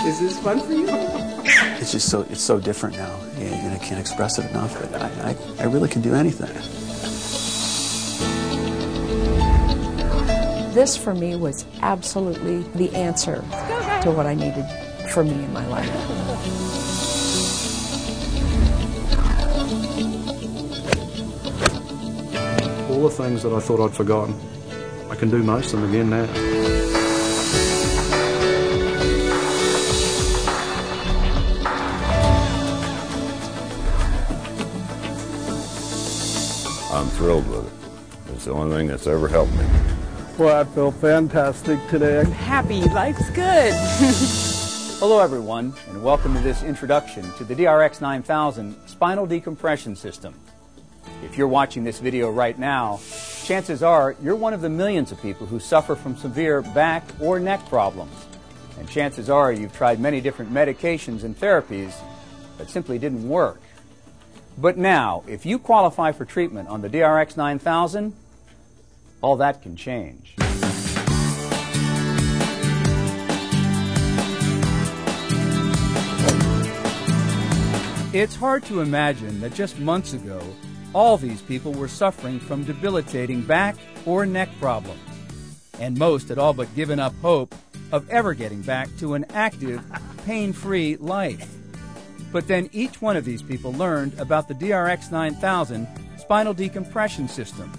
Is this fun for you? It's just so different now. And I can't express it enough, but I really can do anything. This for me was absolutely the answer to what I needed for me in my life. All the things that I thought I'd forgotten, I can do most of them again now. I'm thrilled with it. It's the only thing that's ever helped me. Well, I feel fantastic today. I'm happy. Life's good. Hello, everyone, and welcome to this introduction to the DRX 9000 Spinal Decompression System. If you're watching this video right now, chances are you're one of the millions of people who suffer from severe back or neck problems. And chances are you've tried many different medications and therapies that simply didn't work. But now, if you qualify for treatment on the DRX 9000, all that can change. It's hard to imagine that just months ago, all these people were suffering from debilitating back or neck problems. And most had all but given up hope of ever getting back to an active, pain-free life. But then each one of these people learned about the DRX 9000 Spinal Decompression System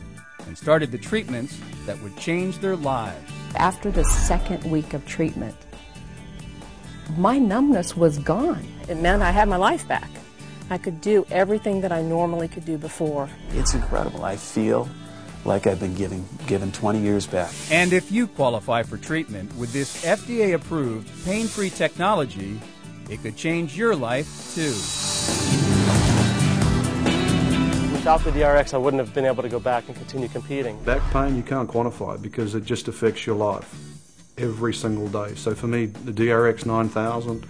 and started the treatments that would change their lives. After the second week of treatment, my numbness was gone. It meant I had my life back. I could do everything that I normally could do before. It's incredible. I feel like I've been given 20 years back. And if you qualify for treatment with this FDA-approved pain-free technology, it could change your life too. Without the DRX, I wouldn't have been able to go back and continue competing. Back pain you can't quantify because it just affects your life every single day. So for me, the DRX 9000,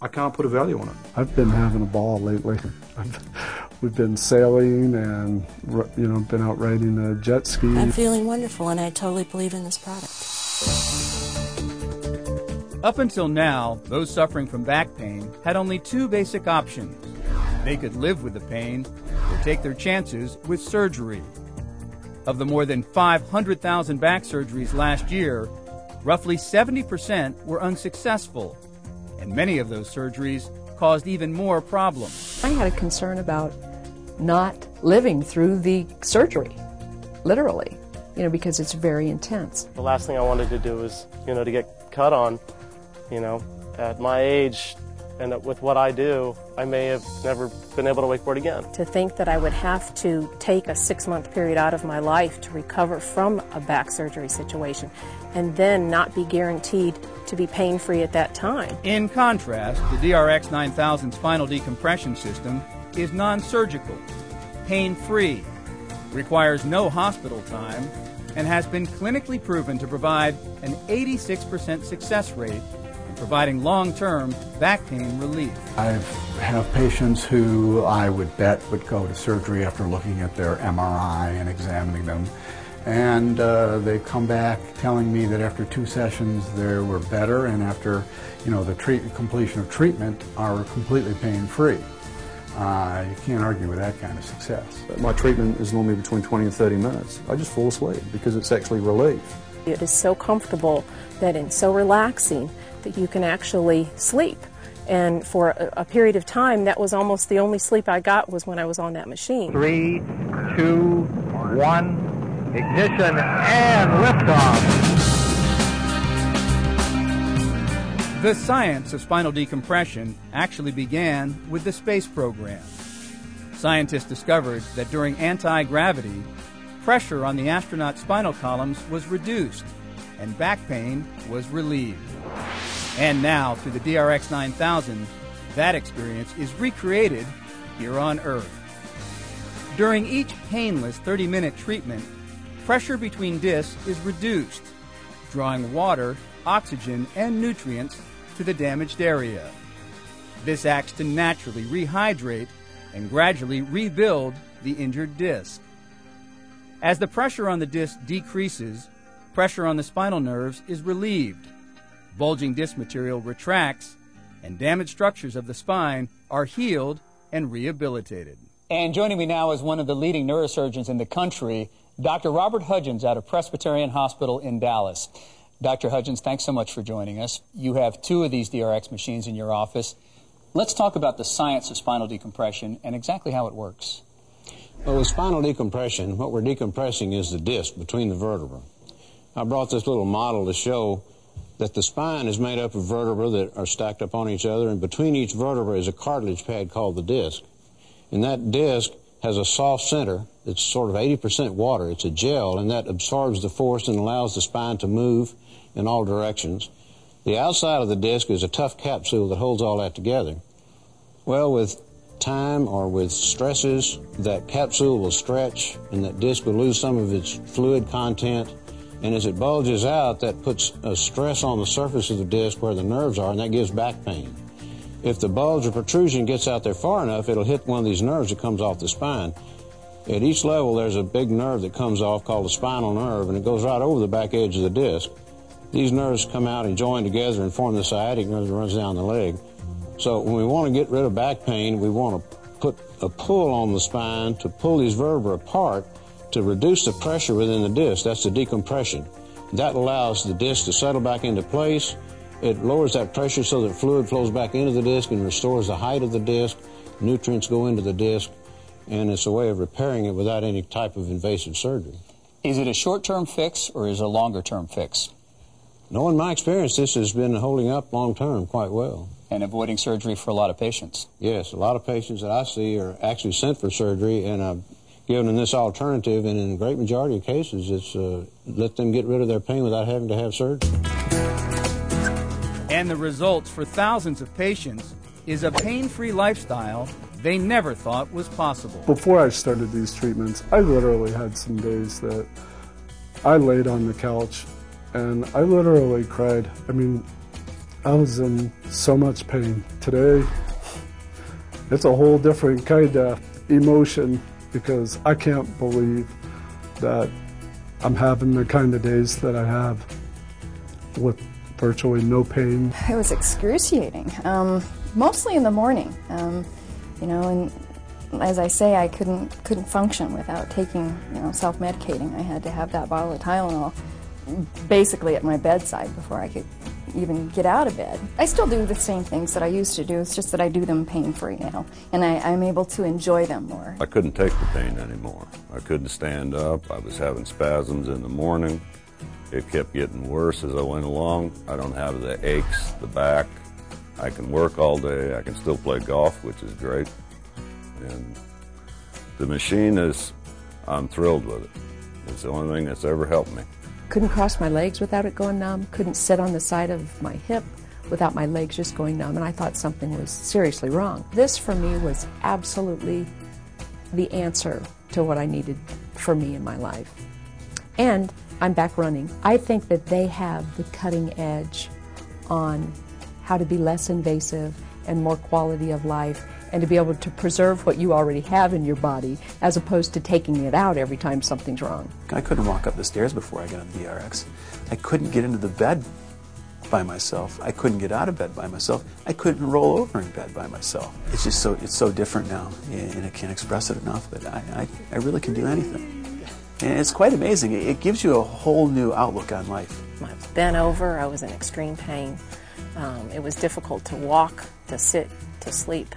I can't put a value on it. I've been having a ball lately. We've been sailing and, been out riding a jet ski. I'm feeling wonderful, and I totally believe in this product. Up until now, those suffering from back pain had only two basic options. They could live with the pain or take their chances with surgery. Of the more than 500,000 back surgeries last year, roughly 70% were unsuccessful, and many of those surgeries caused even more problems. I had a concern about not living through the surgery, literally, because it's very intense. The last thing I wanted to do was, to get cut on, at my age and with what I do, I may have never been able to wakeboard again. To think that I would have to take a 6-month period out of my life to recover from a back surgery situation and then not be guaranteed to be pain-free at that time. In contrast, the DRX 9000 Spinal Decompression System is non-surgical, pain-free, requires no hospital time, and has been clinically proven to provide an 86% success rate in providing long-term back pain relief. I have patients who I would bet would go to surgery after looking at their MRI and examining them. And they come back telling me that after 2 sessions they were better, and after the completion of treatment are completely pain-free. You can't argue with that kind of success. My treatment is normally between 20 and 30 minutes. I just fall asleep because it's actually relief. It is so comfortable and so relaxing that you can actually sleep. And for a period of time, that was almost the only sleep I got was when I was on that machine. 3, 2, 1. Ignition and liftoff. The science of spinal decompression actually began with the space program. Scientists discovered that during anti-gravity, pressure on the astronaut spinal columns was reduced and back pain was relieved. And now, through the DRX 9000, that experience is recreated here on Earth. During each painless 30-minute treatment, pressure between discs is reduced, drawing water, oxygen, and nutrients to the damaged area. This acts to naturally rehydrate and gradually rebuild the injured disc. As the pressure on the disc decreases, pressure on the spinal nerves is relieved. bulging disc material retracts, and damaged structures of the spine are healed and rehabilitated. And joining me now is one of the leading neurosurgeons in the country, Dr. Robert Hudgens out of Presbyterian Hospital in Dallas. Dr. Hudgens, thanks so much for joining us. You have 2 of these DRX machines in your office. Let's talk about the science of spinal decompression and exactly how it works. Well, with spinal decompression, what we're decompressing is the disc between the vertebrae. I brought this little model to show that the spine is made up of vertebrae that are stacked up on each other, and between each vertebra is a cartilage pad called the disc. And that disc has a soft center that's sort of 80% water. It's a gel, and that absorbs the force and allows the spine to move in all directions. The outside of the disc is a tough capsule that holds all that together. Well, with time or with stresses, that capsule will stretch and that disc will lose some of its fluid content. And as it bulges out, that puts a stress on the surface of the disc where the nerves are, and that gives back pain. If the bulge or protrusion gets out there far enough, it'll hit one of these nerves that comes off the spine. At each level, there's a big nerve that comes off called the spinal nerve, and it goes right over the back edge of the disc. These nerves come out and join together and form the sciatic nerve that runs down the leg. So when we want to get rid of back pain, we want to put a pull on the spine to pull these vertebrae apart to reduce the pressure within the disc. That's the decompression. That allows the disc to settle back into place. It lowers that pressure so that fluid flows back into the disc and restores the height of the disc. Nutrients go into the disc, and it's a way of repairing it without any type of invasive surgery. Is it a short-term fix or is it a longer-term fix? No, in my experience, this has been holding up long-term quite well. And avoiding surgery for a lot of patients? Yes, a lot of patients that I see are actually sent for surgery, and I've given them this alternative, and in a great majority of cases, it's let them get rid of their pain without having to have surgery. And the results for thousands of patients is a pain-free lifestyle they never thought was possible. Before I started these treatments, I literally had some days that I laid on the couch and I literally cried. I mean, I was in so much pain. Today, it's a whole different kind of emotion because I can't believe that I'm having the kind of days that I have with virtually no pain. It was excruciating, mostly in the morning. You know, and as I say, I couldn't function without taking, self-medicating. I had to have that bottle of Tylenol basically at my bedside before I could even get out of bed. I still do the same things that I used to do, it's just that I do them pain-free now, and I'm able to enjoy them more. I couldn't take the pain anymore. I couldn't stand up. I was having spasms in the morning. It kept getting worse as I went along. I don't have the aches, the back. I can work all day. I can still play golf, which is great. And the machine I'm thrilled with it. It's the only thing that's ever helped me. Couldn't cross my legs without it going numb. Couldn't sit on the side of my hip without my legs just going numb. And I thought something was seriously wrong. This, for me, was absolutely the answer to what I needed for me in my life. And I'm back running. I think that they have the cutting edge on how to be less invasive and more quality of life, and to be able to preserve what you already have in your body as opposed to taking it out every time something's wrong. I couldn't walk up the stairs before I got on DRX. I couldn't get into the bed by myself. I couldn't get out of bed by myself. I couldn't roll over in bed by myself. It's just so different now, and I can't express it enough, but I really can do anything. And it's quite amazing. It gives you a whole new outlook on life. I was bent over, I was in extreme pain. It was difficult to walk, to sit, to sleep,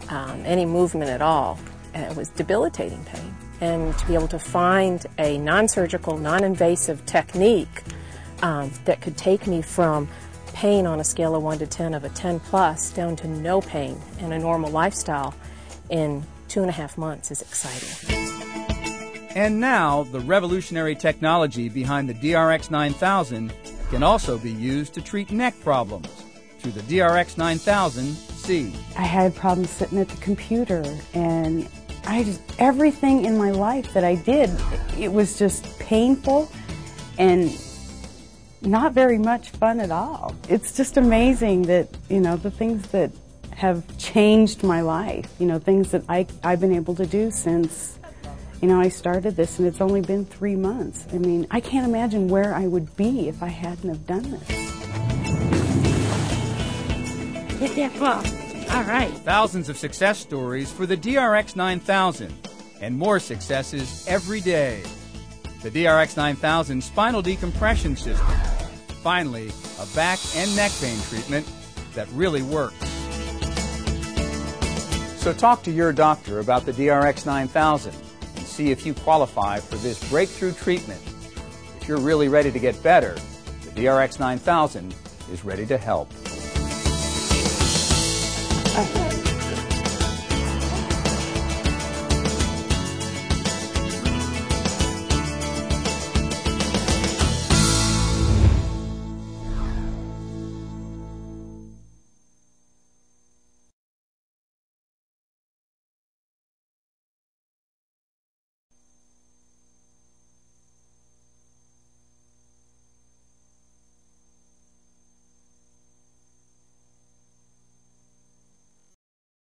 any movement at all. And it was debilitating pain. And to be able to find a non-surgical, non-invasive technique that could take me from pain on a scale of 1 to 10 of a 10 plus down to no pain and a normal lifestyle in 2.5 months is exciting. And now, the revolutionary technology behind the DRX 9000 can also be used to treat neck problems through the DRX 9000C. I had problems sitting at the computer, and everything in my life that I did, it was just painful and not very much fun at all. It's just amazing that, the things that have changed my life, things that I've been able to do since I started this, and it's only been 3 months. I mean, I can't imagine where I would be if I hadn't have done this. Hit that ball. All right. Thousands of success stories for the DRX 9000 and more successes every day. The DRX 9000 spinal decompression system. Finally, a back and neck pain treatment that really works. So talk to your doctor about the DRX 9000 and see if you qualify for this breakthrough treatment. If you're really ready to get better, the DRX 9000 is ready to help.